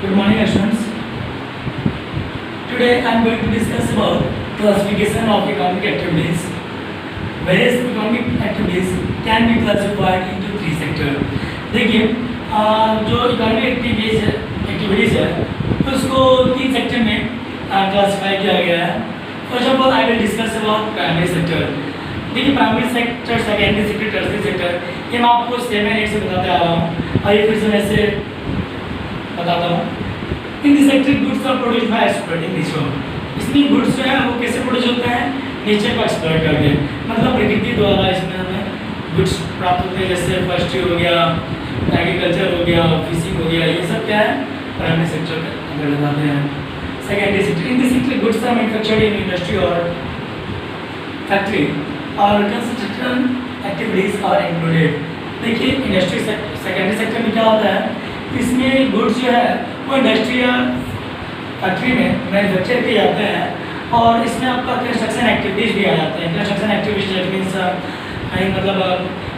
Good morning, students. Today I am going to discuss about classification of economic activities. Various economic activities can be classified into three sectors. देखिए जो economic activities है उसको तीन sector में classify किया गया है. First of all I will discuss about primary sector. देखिए primary sector, secondary sector, tertiary sector, ये मैं आपको 7 8 से बताते आ रहा हूँ और ये फिर से मैं से बताता हूँ. In this sector goods are produce by exploiting nature. इसमें गुड्स जो है वो कैसे प्रोड्यूस होते हैं? नेचर को एक्सप्लॉइट करके, मतलब प्रकृति द्वारा इसमें हमें गुड्स प्राप्त होते हैं. जैसे फॉरेस्ट्री हो गया, एग्रीकल्चर हो गया, फिशिंग हो गया, ये सब क्या है प्राइमरी सेक्टर के अंदर आते हैं. Secondary sector, in this sector goods are manufactured in industry और फैक्ट्री और कंस्ट्रक्शन एक्टिविटीज आर इंक्लूडेड. देखिए इंडस्ट्री सेकेंडरी सेक्टर में क्या होता है, इसमें गुड्स जो है वो इंडस्ट्री या फैक्ट्री में मैन्युफैक्चर किए जाते हैं और इसमें आपका कंस्ट्रक्शन एक्टिविटीज़ भी आ जाते हैं. कंस्ट्रक्शन एक्टिविटीज मीन्स कहीं मतलब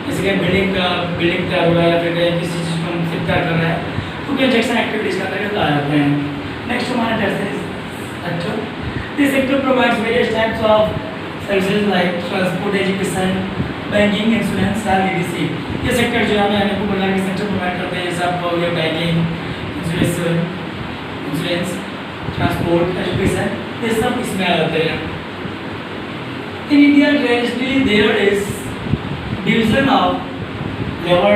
जैसे कि बिल्डिंग तैयार हो रहा है या फिर किसी चीज़ को हम फिट कर रहे हैं तो कंस्ट्रक्शन एक्टिविटीज़ का अंतर्गत आ जाते हैं. नेक्स्ट हमारा tertiary sector. This sector provides various types of services like transport, education, banking, insurance and etc. ये सेक्टर जो है हमें को प्रकार के सेक्टर प्रोवाइड करते हैं. जैसे आपका हो गया बैंकिंग, इंश्योरेंस, ट्रांसपोर्ट, एजुकेशन, ये सब इसमें आ जाते हैं. In India traditionally there is division of labour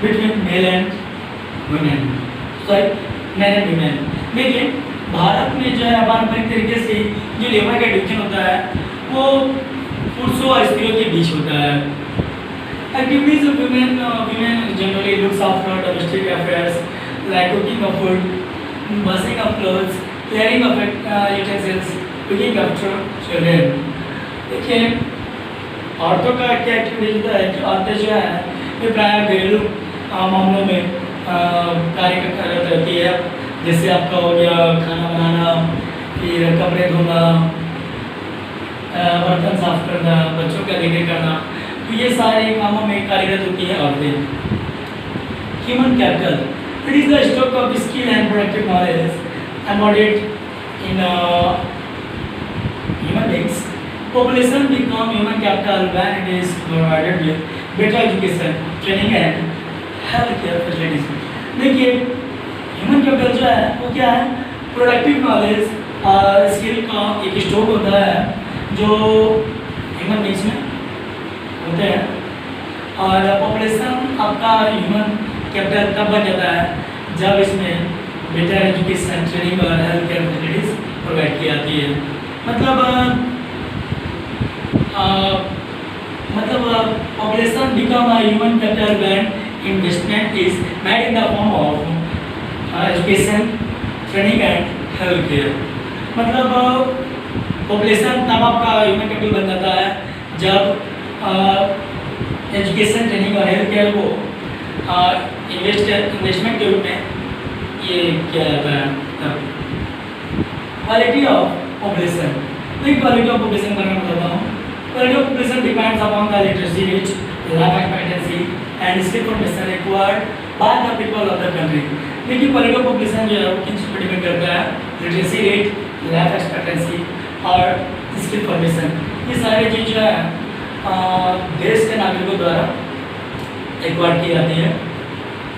between male and women, sorry man and women. देखिए भारत में जो है पारंपरिक तरीके से जो लेबर का डिवीजन होता है वो पुरुषों और स्त्रियों के बीच होता है. Activities of women generally looks after domestic affairs like cooking of food, washing of clothes, clearing of utensils, looking after children. देखिए औरतों का क्या एक्टिविटीज होता है कि औरतें जो है ये प्राय घरेलू मामलों में कार्य रहती है. जैसे आपका हो गया खाना बनाना, फिर कपड़े धोना, बर्तन साफ करना, बच्चों का देखरेख करना, तो ये सारे कामों में कार्यरत होती है औरतें. Human capital, it is the stock of skill and productive knowledge embodied in human beings. Population become human capital when it is provided with better education, training and health care facilities. देखिए human capital जो है वो क्या है? Productive knowledge और skill का एक stock होता है जो ह्यूमन बीइंग्स में होते हैं. और पॉपुलेशन आपका ह्यूमन कैपिटल तब बन जाता है जब इसमें बेटर एजुकेशन, ट्रेनिंग और हेल्थ केयर फैसिलिटीज प्रोवाइड की जाती है. मतलब population become a human capital when investment is made in the form of education, training and health care. मतलब पॉपुलेशन तब आपका ह्यूमन कैपिटल बन जाता है जब एजुकेशन, ट्रेनिंग और हेल्थ केयर को इन्वेस्टमेंट के रूप में ये किया जाता है. Quality of population. तो क्वालिटी ऑफ पॉपुलेशन का मैं बताता हूँ. Quality of population depends upon the literacy rate, life expectancy and skill formation required by the people of the country. देखिए क्वालिटी ऑफ पॉपुलेशन जो है वो किन चीज़ पर डिपेंड करता है? लिटरेसी रेट, लाइफ एक्सपेक्टेंसी और स्किल फॉर्मेशन. ये सारी चीज़ जो है देश के नागरिकों द्वारा एक्वायर की जाती है.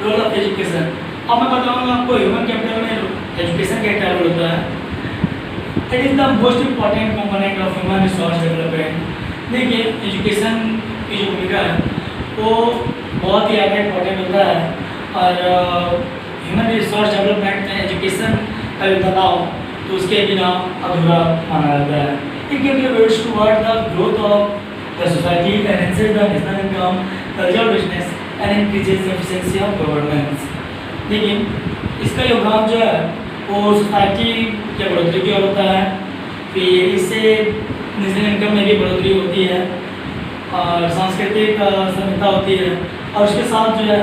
Role of education. अब मैं बताऊँगा आपको ह्यूमन कैपिटल में एजुकेशन का क्या रोल होता है. It is the most important component of human resource development. देखिए एजुकेशन की जो भूमिका है वो बहुत ही ज़्यादा इम्पोर्टेंट होता है और ह्यूमन रिसोर्स डेवलपमेंट में एजुकेशन का योगदान हो तो उसके बिना अधूरा माना जाता है. It contributes toward the growth of the society, enhances the national income, cultural business and increases efficiency of governance. देखिए इसका योगदान जो है वो सोसाइटी के बढ़ोतरी की ओर होता है. फिर इससे नेशनल इनकम में भी बढ़ोतरी होती है और सांस्कृतिक समृद्धता होती है और उसके साथ जो है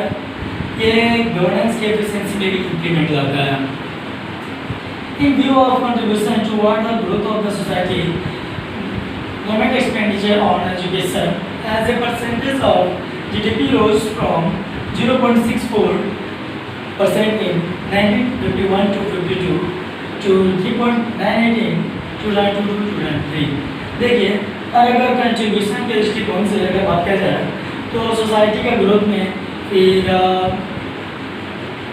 ये गवर्नेंस के एफिशिएंसी में भी इंक्रीमेंट लाता है. In view of contribution toward the growth of the society, government expenditure on education as a percentage of GDP rose from 0.64 in 1951 to 52 to 3.98 in 2002 to 2003। देखिए, अगर कंट्रीब्यूशन के दृष्टिकोण से अगर बात किया जाए तो सोसाइटी का ग्रोथ में फिर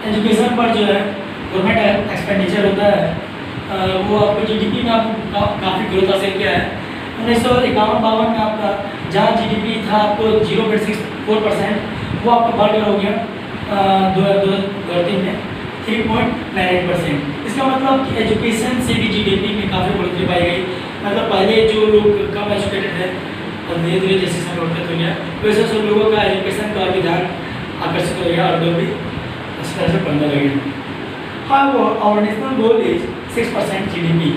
एजुकेशन पर जो है गवर्नमेंट एक्सपेंडिचर होता है, वो आपको जीडीपी में आपको काफ़ी ग्रोथ हासिल किया है। 1951-52 में आपका जहाँ जीडीपी था आपको 0.64%, वो आपको बढ़कर हो गया 2003 में 3.98%। इसका मतलब कि एजुकेशन से भी जीडीपी में काफ़ी बढ़ोतरी पाई गई। मतलब पहले जो लोग कम एजुकेटेड है और धीरे धीरे जैसे समय बढ़ते हो गया वैसे सब लोगों का एजुकेशन का भी ध्यान आकर्षित हो गया और लोग भी इस तरह से पढ़ने लगे। हाँ, वो और नेशनल गोल इज 6% जीडीपी,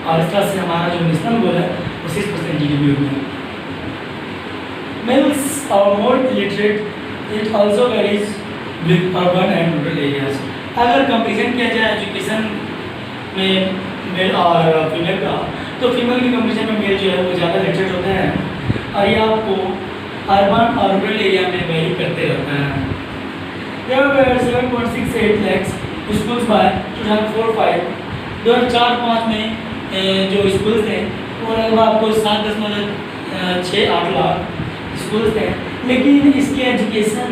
और इस तरह से हमारा जो नेशनल गोल है वो 6% जीडीपी हो गया। Males are more illiterate, it also varies with urban and rural areas। अगर कंपेरिजन किया जाए एजुकेशन में मेल और फीमेल का, तो फीमेल की कंपेरिजन में मेल जो है वो ज़्यादा लिटरेट होते हैं और ये आपको अर्बन और रूरल एरिया में वेरी करते रहता है। There were 7.68 lakhs schools by 2004-05। 2004-05 में जो स्कूल्स थे वो लगभग आपको 7.68 लाख स्कूल्स थे, लेकिन इसके एजुकेशनल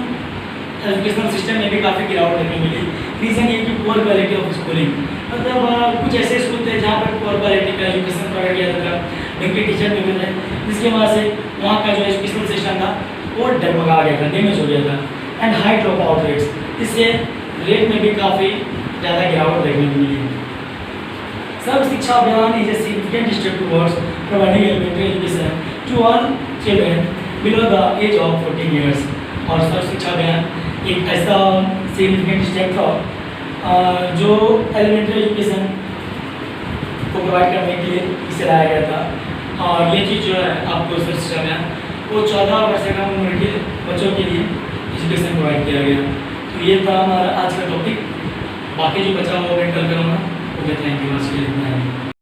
सिस्टम में भी काफ़ी गिरावट देखने मिली। रीज़न ये कि पुअर क्वालिटी ऑफ स्कूलिंग, मतलब कुछ ऐसे स्कूल थे जहाँ पर पुअर क्वालिटी का एजुकेशन प्रोवाइड किया जाता था, ढंग टीचर भी मिलते हैं, जिसकी वजह से वहाँ का जो एजुकेशनल सिस्टम था वो डगमगा गया था, डैमेज हो गया था। And high drop out rates, इससे रेट में भी काफ़ी ज़्यादा गिरावट देखने को मिली है। Sarva Shiksha Abhiyan is a significant step towards providing elementary education to all children below the age of 14 years. और सर्व शिक्षा अभियान एक ऐसा सिग्निफिकेंट स्टेप था जो एलिमेंट्री एजुकेशन को प्रोवाइड करने के लिए इसे लाया गया था। और ये चीज़ जो है आपको सर्व शिक्षा अभियान वो 14 वर्ष से कम उम्र के बच्चों के लिए एजुकेशन प्रोवाइड किया गया। तो ये था हमारा आज का टॉपिक। बाकी जो बचा हुआ मैं कल करूँगा। Okay, thank you. आज के लिए इतना है।